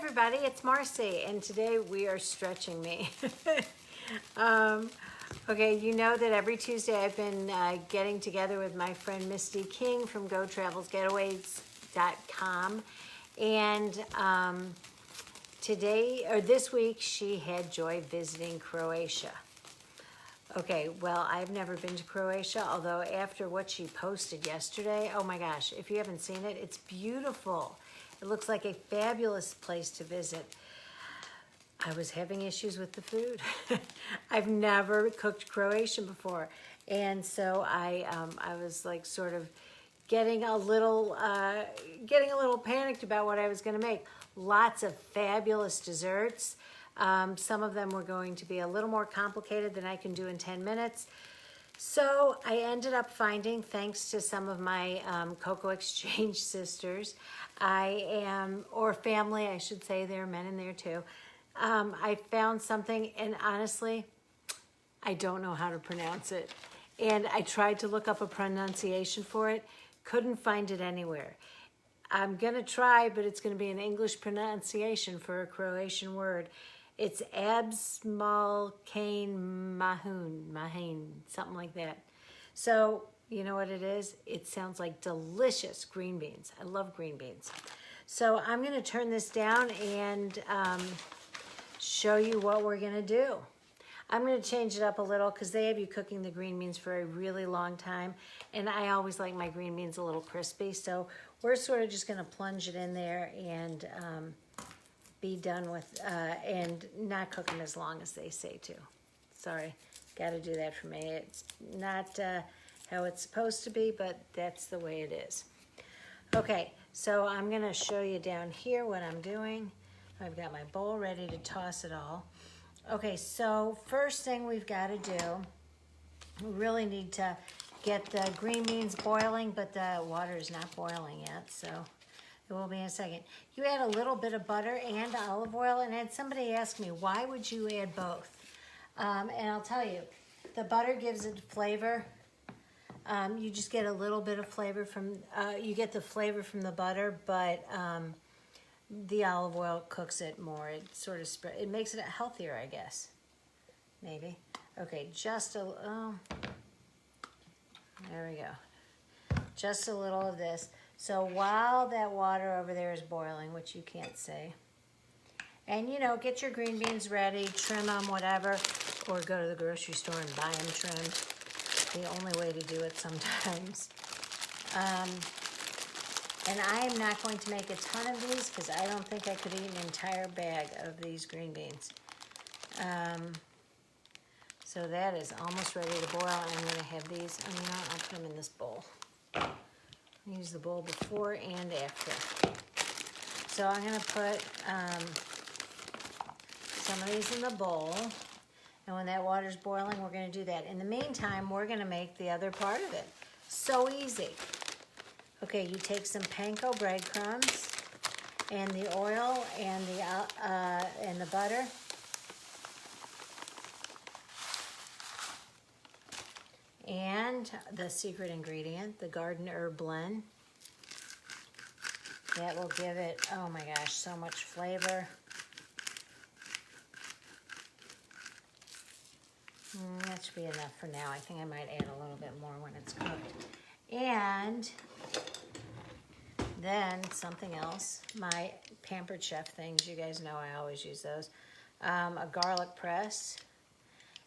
everybody, it's Marcie, and today we are stretching me. Okay, you know that every Tuesday I've been getting together with my friend Misty King from GoTravelsGetaways.com, and this week she had joy visiting Croatia. Okay, well, I've never been to Croatia, although after what she posted yesterday, oh my gosh, if you haven't seen it, it's beautiful. It looks like a fabulous place to visit. I was having issues with the food. I've never cooked Croatian before. And so I was like sort of getting a little panicked about what I was gonna make. Lots of fabulous desserts. Some of them were going to be a little more complicated than I can do in 10 minutes. So I ended up finding, thanks to some of my Cocoa Exchange sisters, or family, I should say, there are men in there too. I found something, and honestly, I don't know how to pronounce it. And I tried to look up a pronunciation for it, couldn't find it anywhere. I'm gonna try, but it's gonna be an English pronunciation for a Croatian word. It's Absmalcane Mahune, something like that. So, you know what it is? It sounds like delicious green beans. I love green beans. So I'm gonna turn this down and show you what we're gonna do. I'm gonna change it up a little because they have you cooking the green beans for a really long time, and I always like my green beans a little crispy, so we're sort of just gonna plunge it in there and be done with, and not cook them as long as they say to. Sorry, gotta do that for me. It's not how it's supposed to be, but that's the way it is. Okay, so I'm gonna show you down here what I'm doing. I've got my bowl ready to toss it all. Okay, so first thing we've gotta do, we really need to get the green beans boiling, but the water is not boiling yet, so it will be in a second. You add a little bit of butter and olive oil, and then somebody asked me, why would you add both? And I'll tell you, the butter gives it flavor. You just get a little bit of flavor from, you get the flavor from the butter, but the olive oil cooks it more. It sort of it makes it healthier, I guess. Maybe. Okay, there we go. Just a little of this. So while that water over there is boiling, which you can't see, and you know, get your green beans ready, trim them, whatever, or go to the grocery store and buy them trimmed. The only way to do it sometimes. And I am not going to make a ton of these because I don't think I could eat an entire bag of these green beans. So that is almost ready to boil. I'm going to have these, and you know, I'll put them in this bowl. Use the bowl before and after. So I'm going to put some of these in the bowl, and when that water's boiling, we're going to do that. In the meantime, we're going to make the other part of it. So easy. Okay, you take some panko breadcrumbs and the oil and the butter. And the secret ingredient, the garden herb blend. That will give it, oh my gosh, so much flavor. That should be enough for now. I think I might add a little bit more when it's cooked. And then something else, my Pampered Chef things, you guys know I always use those. A garlic press.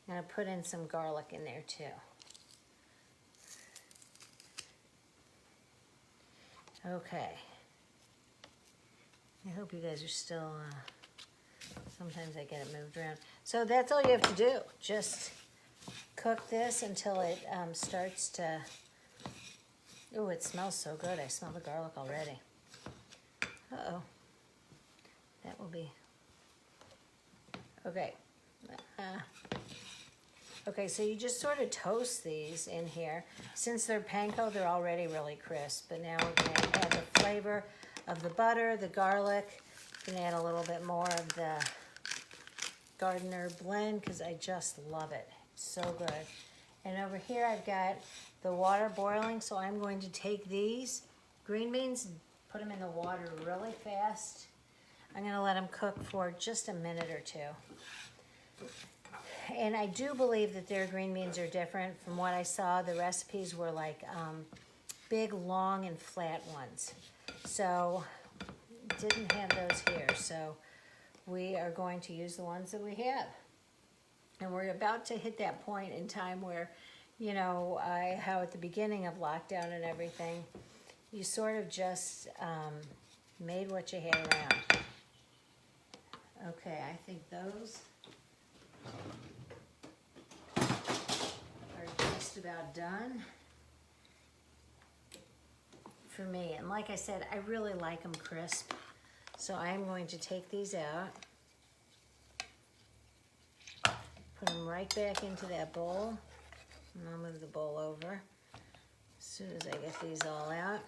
I'm gonna put in some garlic in there too. Okay. I hope you guys are still, sometimes I get it moved around. So that's all you have to do. Just cook this until it starts to, oh, it smells so good. I smell the garlic already. Uh-oh. That will be, okay. Okay, so you just sort of toast these in here. Since they're panko, they're already really crisp. But now we're going to add the flavor of the butter, the garlic. We're going to add a little bit more of the garden herb blend because I just love it. It's so good. And over here I've got the water boiling, so I'm going to take these green beans, put them in the water really fast. I'm going to let them cook for just a minute or two. And I do believe that their green beans are different. From what I saw, the recipes were like big, long, and flat ones. So didn't have those here. So we are going to use the ones that we have. And we're about to hit that point in time where, you know, how at the beginning of lockdown and everything, you sort of just made what you had around. Okay, I think those are just about done for me. And like I said, I really like them crisp. So I'm going to take these out, put them right back into that bowl, and I'll move the bowl over as soon as I get these all out.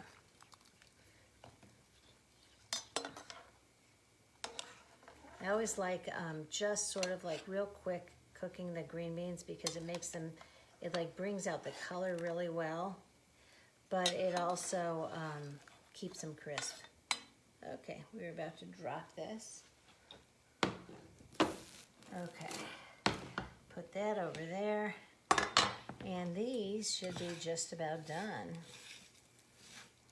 I always like just sort of like real quick cooking the green beans because it makes them, it like brings out the color really well, but it also keeps them crisp. Okay, we're about to drop this. Okay, put that over there. And these should be just about done.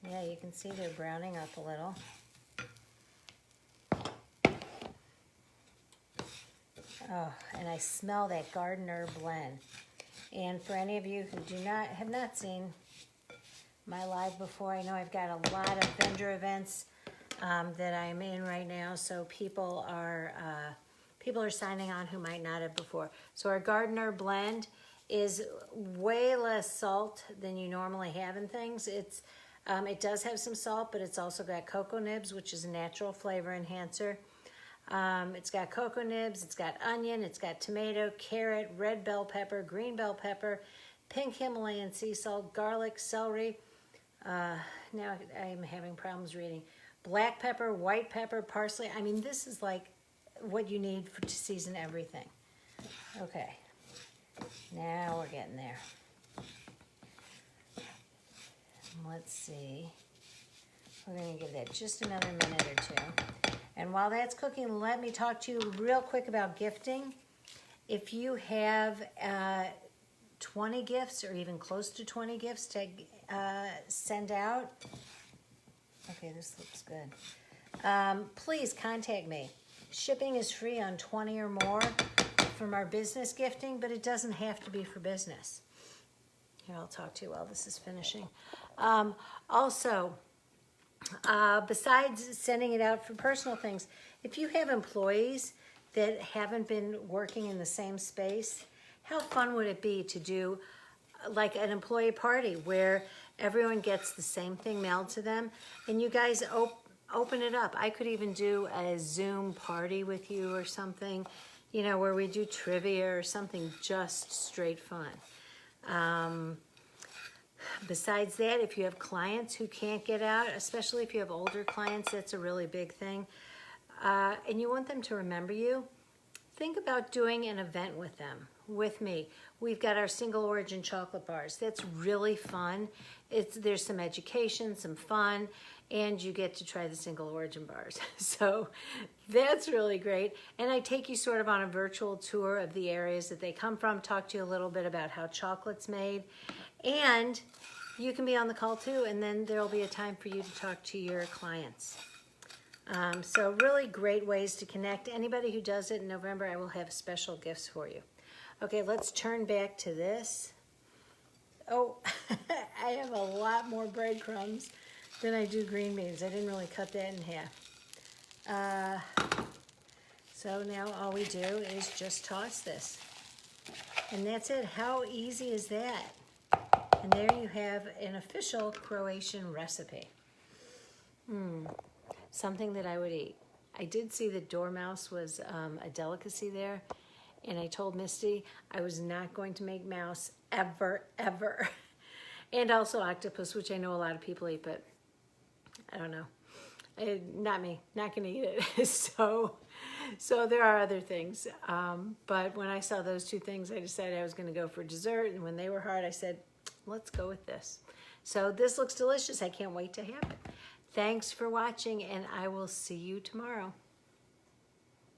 Yeah, you can see they're browning up a little. Oh, and I smell that garden herb blend. And for any of you who have not seen my live before, I know I've got a lot of vendor events that I'm in right now, so people are signing on who might not have before. So our garden herb blend is way less salt than you normally have in things. It does have some salt, but it's also got cocoa nibs, which is a natural flavor enhancer. It's got cocoa nibs, it's got onion, it's got tomato, carrot, red bell pepper, green bell pepper, pink Himalayan sea salt, garlic, celery. Now I'm having problems reading. Black pepper, white pepper, parsley. I mean, this is like what you need to season everything. Okay, now we're getting there. Let's see. We're going to give that just another minute or two. And while that's cooking, let me talk to you real quick about gifting. If you have 20 gifts or even close to 20 gifts to send out, okay, this looks good. Please contact me. Shipping is free on 20 or more from our business gifting, but it doesn't have to be for business. Here, I'll talk to you while this is finishing. Also, besides sending it out for personal things, if you have employees that haven't been working in the same space, how fun would it be to do like an employee party where everyone gets the same thing mailed to them and you guys open it up? I could even do a Zoom party with you or something, you know, where we do trivia or something just straight fun. Besides that, if you have clients who can't get out, especially if you have older clients, that's a really big thing, and you want them to remember you, think about doing an event with them, with me. We've got our single origin chocolate bars. That's really fun. There's some education, some fun, and you get to try the single origin bars. So that's really great. And I take you sort of on a virtual tour of the areas that they come from, talk to you a little bit about how chocolate's made, and you can be on the call too, and then there'll be a time for you to talk to your clients. So really great ways to connect. Anybody who does it in November, I will have special gifts for you. Okay, let's turn back to this. Oh, I have a lot more breadcrumbs than I do green beans. I didn't really cut that in half. So now all we do is just toss this. And that's it. How easy is that? And there you have an official Croatian recipe. Something that I would eat. I did see that dormouse was a delicacy there, and I told Misty I was not going to make mouse ever, ever. And also octopus, which I know a lot of people eat, but I don't know. Not me, not gonna eat it. So there are other things. But when I saw those two things, I decided I was gonna go for dessert, and when they were hard, I said, let's go with this. So this looks delicious. I can't wait to have it. Thanks for watching, and I will see you tomorrow.